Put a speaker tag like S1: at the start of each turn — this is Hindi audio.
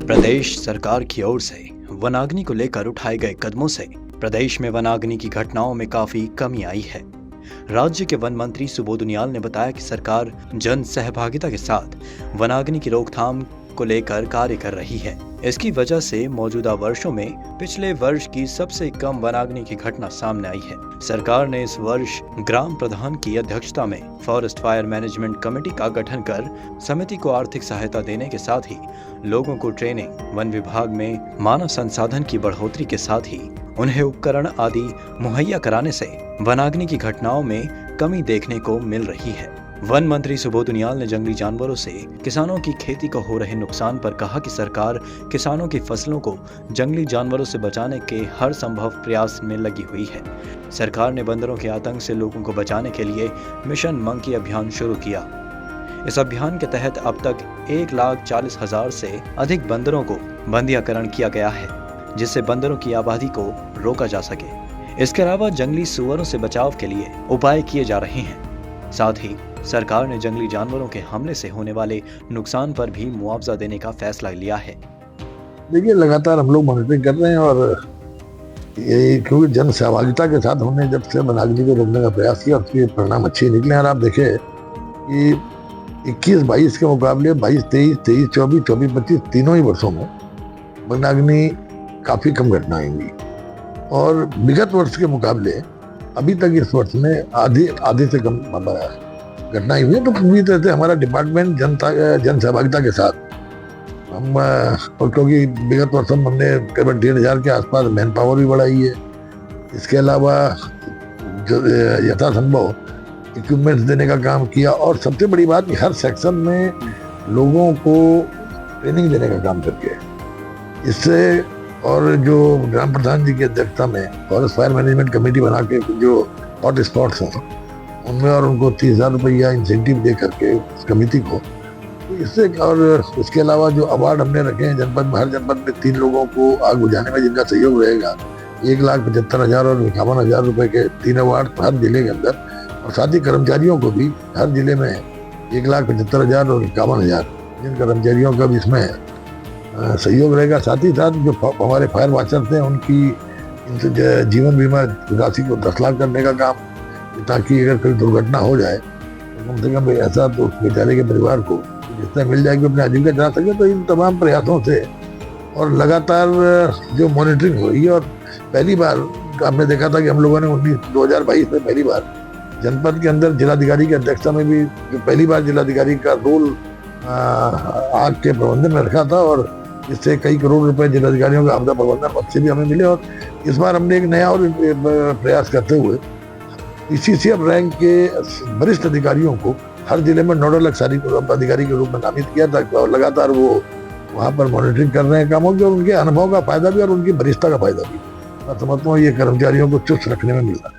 S1: प्रदेश सरकार की ओर से वनाग्नि को लेकर उठाए गए कदमों से प्रदेश में वनाग्नि की घटनाओं में काफी कमी आई है। राज्य के वन मंत्री सुबोध उनियाल ने बताया कि सरकार जन सहभागिता के साथ वनाग्नि की रोकथाम को लेकर कार्य कर रही है। इसकी वजह से मौजूदा वर्षों में पिछले वर्ष की सबसे कम वनाग्नि की घटना सामने आई है। सरकार ने इस वर्ष ग्राम प्रधान की अध्यक्षता में फॉरेस्ट फायर मैनेजमेंट कमेटी का गठन कर समिति को आर्थिक सहायता देने के साथ ही लोगों को ट्रेनिंग, वन विभाग में मानव संसाधन की बढ़ोतरी के साथ ही उन्हें उपकरण आदि मुहैया कराने से वनाग्नि की घटनाओं में कमी देखने को मिल रही है। वन मंत्री सुबोध उनियाल ने जंगली जानवरों से किसानों की खेती को हो रहे नुकसान पर कहा कि सरकार किसानों की फसलों को जंगली जानवरों से बचाने के हर संभव प्रयास में लगी हुई है। सरकार ने बंदरों के आतंक से लोगों को बचाने के लिए मिशन मंकी अभियान शुरू किया। इस अभियान के तहत अब तक 1,40,000 से अधिक बंदरों को बंदियाकरण किया गया है, जिससे बंदरों की आबादी को रोका जा सके। इसके अलावा जंगली सुअरों से बचाव के लिए उपाय किए जा रहे हैं। साथ ही सरकार ने जंगली जानवरों के हमले से होने वाले नुकसान पर भी मुआवजा देने का फैसला लिया है।
S2: देखिए, लगातार हम लोग मॉनिटरिंग कर रहे हैं और ये क्योंकि जन सहभागिता के साथ हमने जब से वनाग्नि को रोकने का प्रयास किया, उसके परिणाम अच्छे निकले। और आप देखें कि 21-22 के मुकाबले 22-23, 23-24, 24-25 तीनों ही वर्षों में वनाग्नि काफ़ी कम घटनाएं हुई और विगत वर्ष के मुकाबले अभी तक इस वर्ष में आधे से कम घटनाएं हुई। तो पूरी तरह से हमारा डिपार्टमेंट जन सहभागिता के साथ हम और क्योंकि विगत वर्षों में हमने करीबन 1,500 के आसपास मैन पावर भी बढ़ाई है। इसके अलावा जो यथासंभव इक्विपमेंट्स देने का काम किया और सबसे बड़ी बात कि हर सेक्शन में लोगों को ट्रेनिंग देने का काम करके इससे और जो ग्राम प्रधान जी की अध्यक्षता में फॉरेस्ट फायर मैनेजमेंट कमेटी बना के जो हॉट स्पॉट्स हैं उनमें और उनको 30,000 रुपया इंसेंटिव दे करके उस कमेटी को, तो इससे और उसके अलावा जो अवार्ड हमने रखे हैं जनपद में, हर जनपद में 3 लोगों को आग बुझाने में जिनका सहयोग रहेगा 1,75,000 और 51,000 रुपये के 3 अवार्ड हर जिले के अंदर। और साथ ही कर्मचारियों को भी हर जिले में 1,75,000 और 51,000 जिन कर्मचारियों का भी इसमें सहयोग रहेगा। साथ ही साथ जो हमारे फायर वाचर्स हैं उनकी जीवन बीमा राशि को 10 लाख करने का काम, ताकि अगर कोई दुर्घटना हो जाए तो कम से कम ऐसा तो उस बेचारे के परिवार को जितना मिल जाएगी अपने आजीविका चला सके। तो इन तमाम प्रयासों से और लगातार जो मॉनिटरिंग हुई और पहली बार हमने देखा था कि हम लोगों ने 2022 में पहली बार जनपद के अंदर जिलाधिकारी की अध्यक्षता में भी जो पहली बार जिलाधिकारी का रोल आग के प्रबंधन में रखा था और इससे कई करोड़ रुपए जिलाधिकारियों का आपदा प्रबंधन पद से भी हमें मिले। और इस बार हमने एक नया और प्रयास करते हुए PCCF रैंक के वरिष्ठ अधिकारियों को हर जिले में नोडल अधिकारी के रूप में नामित किया था और लगातार वो वहाँ पर मॉनिटरिंग कर रहे हैं कामों की और उनके अनुभव का फायदा भी और उनकी वरिष्ठता का फायदा भी मैं समझता हूँ ये कर्मचारियों को चुस्त रखने में मिल रहा है।